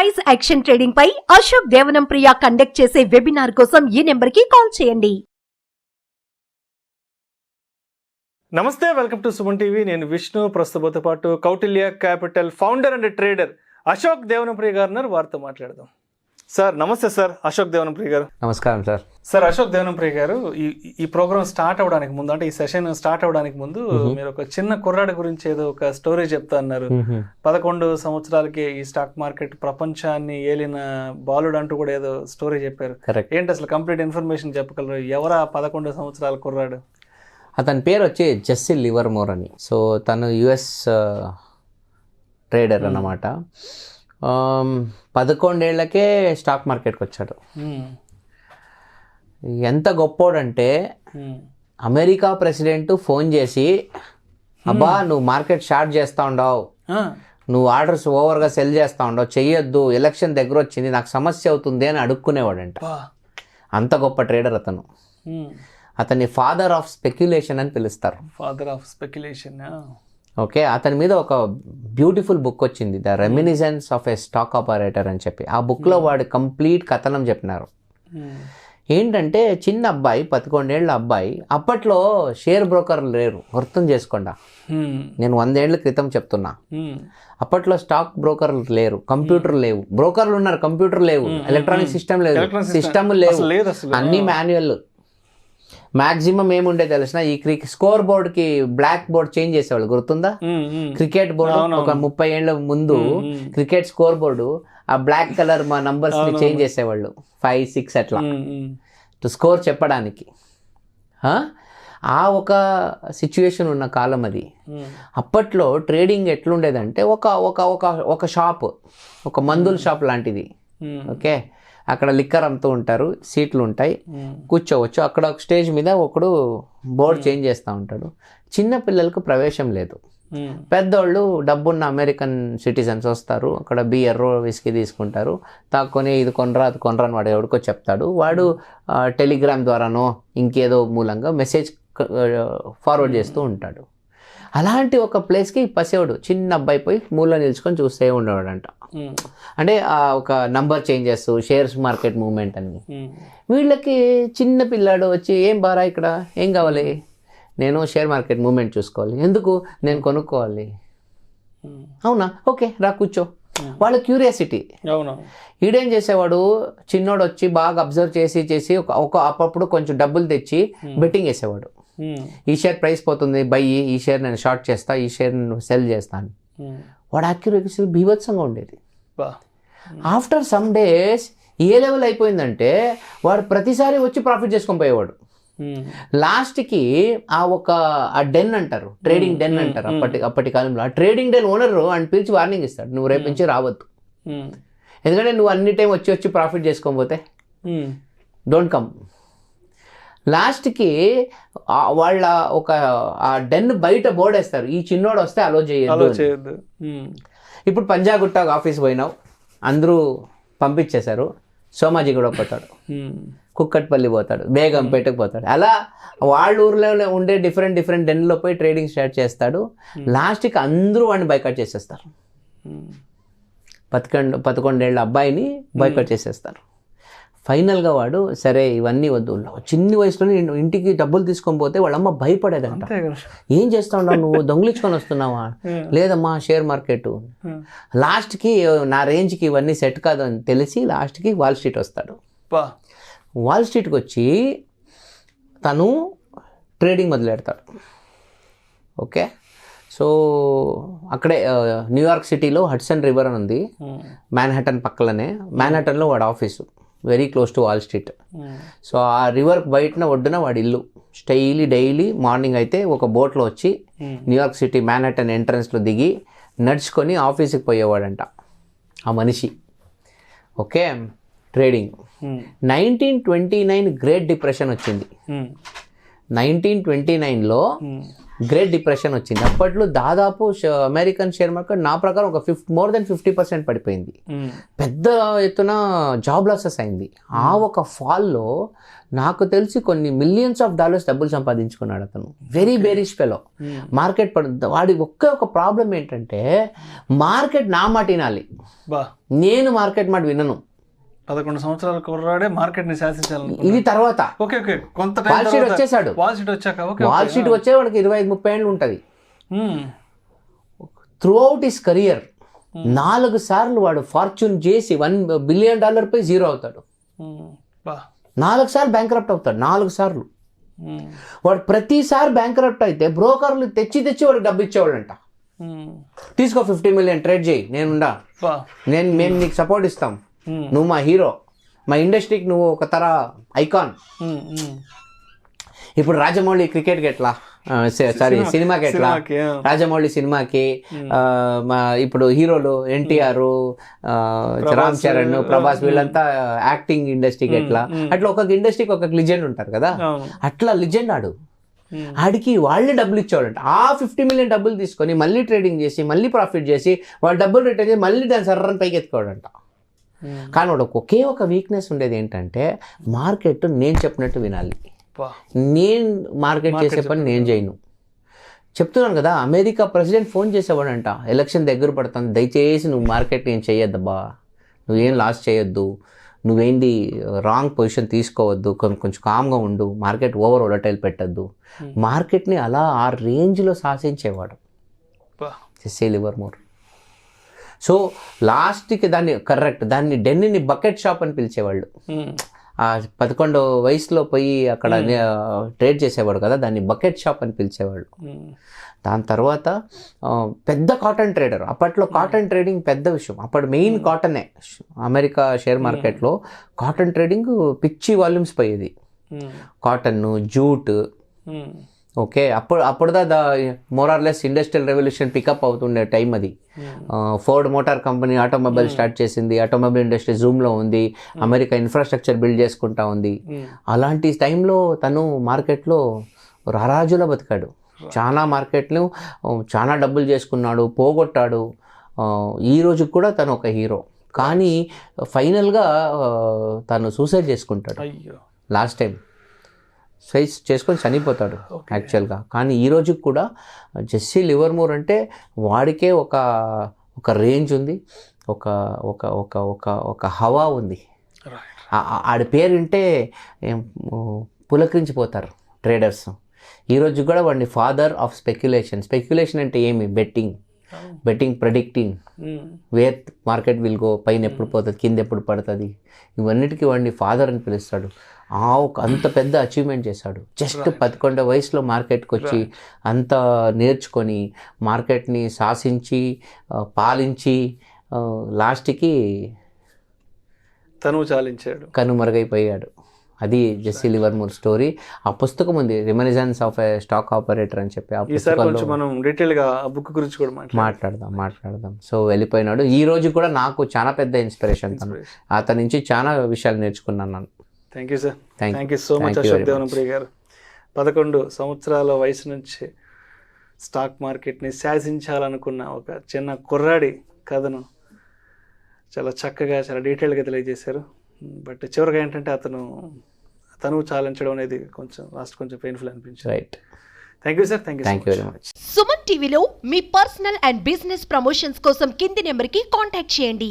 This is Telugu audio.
ప్రైస్ యాక్షన్ ట్రేడింగ్ పై అశోక్ దేవనం ప్రియ కండక్ట్ చేసే వెబినార్ కోసం ఈ నెంబర్ కి కాల్ చేయండి. నమస్తే, వెల్కమ్ టు సుమన్ టీవీ. నేను విష్ణు. ప్రస్తుతంతో పాటు Kautilya capital founder and trader Ashok Devanapriya garu ఉన్నారు. వారితో మాట్లాడదాం. సార్ నమస్తే. సార్ అశోక్ దేవనప్రియ గారు. నమస్కారం సార్. సార్ అశోక్ దేవనప్రియ గారు, ఈ ప్రోగ్రామ్ స్టార్ట్ అవడానికి ముందు, అంటే ఈ సెషన్ స్టార్ట్ అవడానికి ముందు మీరు ఒక చిన్న కుర్రాడి గురించి ఏదో ఒక స్టోరీ చెప్తా అన్నారు. 11 సంవత్సరాలకి ఈ స్టాక్ మార్కెట్ ప్రపంచాన్ని ఏలిన బాలుడు అంటూ కూడా ఏదో స్టోరీ చెప్పారు. ఏంటి అసలు కంప్లీట్ ఇన్ఫర్మేషన్ చెప్పగలరు? ఎవరా 11 సంవత్సరాల కుర్రాడు? అతని పేరు వచ్చి జెస్సీ లివర్మోర్ అని. సో తను యుఎస్ ట్రేడర్ అన్నమాట. 11 ఏళ్లకే స్టాక్ మార్కెట్కి వచ్చాడు. ఎంత గొప్పోడంటే అమెరికా ప్రెసిడెంట్ ఫోన్ చేసి, అబ్బా నువ్వు మార్కెట్ షార్ట్ చేస్తూ ఉండవు, నువ్వు ఆర్డర్స్ ఓవర్గా సెల్ చేస్తూ ఉండవు, చెయ్యొద్దు, ఎలక్షన్ దగ్గర వచ్చింది, నాకు సమస్య అవుతుంది అని అడుక్కునేవాడంట. అంత గొప్ప ట్రేడర్ అతను. అతన్ని ఫాదర్ ఆఫ్ స్పెక్యులేషన్ అని పిలుస్తారు. Father of speculation. ఓకే. అతని మీద ఒక బ్యూటిఫుల్ బుక్ వచ్చింది, the reminiscence of a stock operator అని చెప్పి. ఆ బుక్లో వాడు కంప్లీట్ కథనం చెప్పినారు. ఏంటంటే చిన్న అబ్బాయి, 11 ఏళ్ళ అబ్బాయి. అప్పట్లో షేర్ బ్రోకర్లు లేరు, గుర్తం చేసుకోండి. నేను 100 ఏళ్ల క్రితం చెప్తున్నా. అప్పట్లో స్టాక్ బ్రోకర్లు లేరు, కంప్యూటర్ లేవు. బ్రోకర్లు ఉన్నారు, కంప్యూటర్ లేవు, ఎలక్ట్రానిక్ సిస్టమ్ లేదు, సిస్టమ్ లేవు, అన్నీ మాన్యువల్. మ్యాక్సిమం ఏముండే తెలిసిన, ఈ స్కోర్ బోర్డ్కి బ్లాక్ బోర్డ్ చేంజ్ చేసేవాళ్ళు, గుర్తుందా? క్రికెట్ బోర్డు ఒక 30 ఏళ్ళ ముందు క్రికెట్ స్కోర్ బోర్డు ఆ బ్లాక్ కలర్ మా నంబర్స్ ని చేంజ్ చేసేవాళ్ళు, 5, 6 అట్లా స్కోర్ చెప్పడానికి. ఆ ఒక సిచ్యువేషన్ ఉన్న కాలం అది. అప్పట్లో ట్రేడింగ్ ఎట్లుండేదంటే ఒక షాప్, ఒక మందుల షాప్ లాంటిది. ఓకే. అక్కడ లిక్కర్ అమ్ముతూ ఉంటారు, సీట్లు ఉంటాయి, కూర్చోవచ్చు. అక్కడ ఒక స్టేజ్ మీద ఒకడు బోర్డు చేంజ్ చేస్తూ ఉంటాడు. చిన్న పిల్లలకు ప్రవేశం లేదు. పెద్దోళ్ళు డబ్బున్న అమెరికన్ సిటిజన్స్ వస్తారు, అక్కడ బియర్ విస్కీ తీసుకుంటారు, తాక్కొని ఇది కొనరా అది కొనరా అని వాడు ఎవరికో చెప్తాడు. వాడు టెలిగ్రామ్ ద్వారానో ఇంకేదో మూలంగా మెసేజ్ ఫార్వర్డ్ చేస్తూ ఉంటాడు. అలాంటి ఒక ప్లేస్కి పసేవాడు చిన్న అబ్బాయి పోయి మూలలో నిల్చుకొని చూస్తే ఉండేవాడంట. అంటే ఒక number changes, shares market movement అని. వీళ్ళకి చిన్న పిల్లాడు వచ్చి, ఏం బారా ఇక్కడ ఏం కావాలి? నేను షేర్ మార్కెట్ మూవ్మెంట్ చూసుకోవాలి. ఎందుకు? నేను కొనుక్కోవాలి. అవునా, ఓకే రా కూర్చో. వాళ్ళ క్యూరియాసిటీ. ఈడేం చేసేవాడు, చిన్నోడు వచ్చి బాగా అబ్జర్వ్ చేసి ఒక అప్పుడు కొంచెం డబ్బులు తెచ్చి బెట్టింగ్ వేసేవాడు. ఈ షేర్ ప్రైస్ పోతుంది, బై, ఈ షేర్ నేను షార్ట్ చేస్తా, ఈ షేర్ నేను సెల్ చేస్తాను. వాడు యాక్యురసీ బీభత్సంగా ఉండేది. ఆఫ్టర్ సమ్ డేస్ ఏ లెవెల్ అయిపోయిందంటే వాడు ప్రతిసారి వచ్చి ప్రాఫిట్ చేసుకొని పోయేవాడు. లాస్ట్కి ఆ డెన్ అంటారు, ట్రేడింగ్ డెన్ అంటారు అప్పటి కాలంలో. ఆ ట్రేడింగ్ డెన్ ఓనర్ అని పిలిచి వార్నింగ్ ఇస్తాడు, నువ్వు రేపు నుంచి రావద్దు, ఎందుకంటే నువ్వు అన్ని టైం వచ్చి ప్రాఫిట్ చేసుకొని పోతే డోంట్ కమ్. లాస్ట్కి వాళ్ళ ఆ డెన్ బయట బోర్డు వేస్తారు, ఈ చిన్నోడు వస్తే అలో చేయొద్దు. ఇప్పుడు పంజాగుట్ట ఆఫీస్ పోయినావు, అందరూ పంపించేశారు, సోమాజిగూడ పోతాడు, కుక్కట్పల్లి పోతాడు, బేగంపేటకు పోతాడు. అలా వాళ్ళ ఊర్లో ఉండే డిఫరెంట్ డెన్లో పోయి ట్రేడింగ్ స్టార్ట్ చేస్తాడు. లాస్ట్కి అందరూ వాడిని బైకట్ చేసేస్తారు. 11 ఏళ్ళ అబ్బాయిని బైకట్ చేసేస్తారు. ఫైనల్గా వాడు, సరే ఇవన్నీ వద్దు, చిన్న వయసులోనే ఇంటికి డబ్బులు తీసుకొని పోతే వాళ్ళమ్మ భయపడేదంట. ఏం చేస్తా ఉన్నావు నువ్వు, దొంగిలించుకొని వస్తున్నావా? లేదమ్మా షేర్ మార్కెట్. లాస్ట్కి నా రేంజ్కి ఇవన్నీ సెట్ కాదు అని తెలిసి లాస్ట్కి వాల్ స్ట్రీట్ వస్తాడు. వాల్ స్ట్రీట్కి వచ్చి తను ట్రేడింగ్ మొదలెడతాడు. ఓకే. సో అక్కడే న్యూయార్క్ సిటీలో హడ్సన్ రివర్ అని ఉంది, మ్యాన్హటన్ పక్కలనే. మ్యాన్హటన్లో వాడు office, very close to wall street. So ఆ రివర్ బయటన ఒడ్డున వాడి ఇల్లు. డైలీ మార్నింగ్ అయితే ఒక బోట్లో వచ్చి న్యూయార్క్ సిటీ మ్యాన్హటన్ ఎంట్రన్స్లో దిగి నడుచుకొని ఆఫీస్కి పోయేవాడంట ఆ మనిషి. ఓకే. ట్రేడింగ్ 1929 గ్రేట్ డిప్రెషన్ వచ్చింది. 1929లో గ్రేట్ డిప్రెషన్ వచ్చింది. అప్పట్లో దాదాపు అమెరికన్ షేర్ మార్కెట్ నా ప్రకారం ఒక మోర్ దెన్ 50% పడిపోయింది. పెద్ద ఎత్తున జాబ్ లాసెస్ అయింది. ఆ ఒక ఫాల్లో నాకు తెలిసి కొన్ని మిలియన్స్ ఆఫ్ డాలర్స్ డబ్బులు సంపాదించుకున్నాడు అతను. Very bearish fellow. మార్కెట్ వాడి ఒక ప్రాబ్లం ఏంటంటే మార్కెట్ నా మాట వినాలి, నేను మార్కెట్ మాట వినను. 11 సంవత్సరాల కుర్రాడే మార్కెట్ ని శాసించాలి. ఇది తర్వాత ఓకే కొంత వాల్ స్ట్రీట్ వచ్చేసాడు. వాల్ స్ట్రీట్ వచ్చాక వాల్ స్ట్రీట్ వచ్చే వాడికి 25-30 ఏళ్ళు ఉంటుంది. త్రూ అవుట్ హిస్ కెరియర్ 4 సార్లు వాడు ఫార్చ్యూన్ చేసి $1 బిలియన్ పై జీరో అవుతాడు. 4 సార్లు బ్యాంక్రప్ట్ అవుతాడు. 4 సార్లు. వాడు ప్రతిసారి బ్యాంక్రప్ట్ అయితే బ్రోకర్లు తెచ్చి వాడికి డబ్బు ఇచ్చేవాళ్ళంట. తీసుకో 50 మిలియన్ ట్రేడ్ చేయి, మేము నీకు సపోర్ట్ ఇస్తాం, నువ్వు మా హీరో, మా ఇండస్ట్రీకి నువ్వు ఒక తర ఐకాన్. ఇప్పుడు రాజమౌళి క్రికెట్కి ఎట్లా, సారీ సినిమాకి ఎట్లా, రాజమౌళి సినిమాకి ఇప్పుడు హీరోలు ఎన్టీఆర్, రామ్ చరణ్, ప్రభాస్ వీళ్ళంతా యాక్టింగ్ ఇండస్ట్రీకి ఎట్లా, అట్లా ఒక్కొక్క ఇండస్ట్రీకి ఒక్కొక్క లిజెండ్ ఉంటారు కదా, అట్లా లిజెండ్ ఆడికి వాళ్ళే డబ్బులు ఇచ్చేవాళ్ళంట. ఆ 50 మిలియన్ డబ్బులు తీసుకొని మళ్ళీ ట్రేడింగ్ చేసి మళ్ళీ ప్రాఫిట్ చేసి వాళ్ళ డబ్బులు రిటర్న్ చేసి మళ్ళీ దాని సర్రని పైకి ఎత్తుకోవాడంట. కానీ వాడు ఒకే ఒక వీక్నెస్ ఉండేది ఏంటంటే మార్కెట్ నేను చెప్పినట్టు వినాలి, నేను మార్కెట్ చేసే పని నేను చేయను. చెప్తున్నాను కదా, అమెరికా ప్రెసిడెంట్ ఫోన్ చేసేవాడంట, ఎలక్షన్ దగ్గర పడుతుంది, దయచేసి నువ్వు మార్కెట్ ఏం చేయొద్దబ్బా, నువ్వేం లాస్ చేయొద్దు, నువ్వేంది రాంగ్ పొజిషన్ తీసుకోవద్దు, కొంచెం కామ్గా ఉండు, మార్కెట్ ఓవర్ వొలటైల్ పెట్టద్దు. మార్కెట్ని అలా ఆ రేంజ్లో శాసించేవాడు జెస్సీ లివర్మోర్. సో లాస్ట్కి దాన్ని డెన్నీని బకెట్ షాప్ అని పిలిచేవాళ్ళు. ఆ 11 వయసులో పోయి అక్కడ ట్రేడ్ చేసేవాడు కదా, దాన్ని బకెట్ షాప్ అని పిలిచేవాళ్ళు. దాని తర్వాత పెద్ద కాటన్ ట్రేడర్. అప్పట్లో కాటన్ ట్రేడింగ్ పెద్ద విషయం. అప్పుడు మెయిన్ కాటనే. అమెరికా షేర్ మార్కెట్లో కాటన్ ట్రేడింగ్ పిచ్చి వాల్యూమ్స్ పోయేది. Cotton, jute. ఓకే, అప్పుడుదా మోరార్లెస్ ఇండస్ట్రియల్ రెవల్యూషన్ పికప్ అవుతుండే టైం అది. Ford motor company automobile start చేసింది, ఆటోమొబైల్ ఇండస్ట్రీ జూమ్లో ఉంది, అమెరికా ఇన్ఫ్రాస్ట్రక్చర్ బిల్డ్ చేసుకుంటా ఉంది. అలాంటి టైంలో తను మార్కెట్లో రారాజులా బతికాడు. చాలా మార్కెట్లు చాలా డబ్బులు చేసుకున్నాడు, పోగొట్టాడు. ఈ రోజు కూడా తను ఒక హీరో. కానీ ఫైనల్గా తను సూసైడ్ చేసుకుంటాడు లాస్ట్ టైం. సైజ్ చేసుకొని చనిపోతాడు యాక్చువల్గా. కానీ ఈ రోజుకి కూడా జెస్సీ లివర్మోర్ అంటే వాడికే ఒక రేంజ్ ఉంది, ఒక ఒక ఒక ఒక ఒక హవా ఉంది. ఆడి పేరు వింటే పులకరించిపోతారు ట్రేడర్స్. ఈరోజు కూడా వాడిని ఫాదర్ ఆఫ్ స్పెక్యులేషన్ అంటే ఏమి, betting predicting where market will go, పైన ఎప్పుడు పోతుంది, కింద ఎప్పుడు పడుతుంది, ఇవన్నిటికీ వాడిని ఫాదర్ అని పిలుస్తాడు. అంత పెద్ద అచీవ్మెంట్ చేశాడు. జస్ట్ 11 వయసులో మార్కెట్కి వచ్చి అంత నేర్చుకొని మార్కెట్ని శాసించి పాలించి లాస్ట్కి తను చాలించాడు, కనుమరుగైపోయాడు. అది జెస్సీ లివర్మోర్ స్టోరీ. ఆ పుస్తకం ఉంది, రెమినిజెన్స్ ఆఫ్ ఏ స్టాక్ ఆపరేటర్ అని చెప్పి. ఆ పుస్తకంలో మనం డీటెయిల్గా ఆ బుక్ గురించి కూడా మాట్లాడదాం. సో వెళ్ళిపోయినాడు. ఈ రోజు కూడా నాకు చాలా పెద్ద ఇన్స్పిరేషన్. అతని నుంచి చాలా విషయాలు నేర్చుకున్నాను. Thank you sir, thank you so much Ashok Devanapriya garu. 11 సంవత్సరాల వయసు నుంచి స్టాక్ మార్కెట్ని శాసించాలనుకున్న ఒక చిన్న కుర్రాడి కథను చాలా చక్కగా, చాలా డీటెయిల్గా తెలియజేశారు. బట్ చివరిగా ఏంటంటే తను చాలించడం అనేది కొంచెం పెయిన్ఫుల్ అనిపించింది. Right. Thank you sir, thank you very much. Suman టీవీలో మీ పర్సనల్ అండ్ బిజినెస్ ప్రమోషన్స్ కోసం కింది నెంబర్కి కాంటాక్ట్ చేయండి.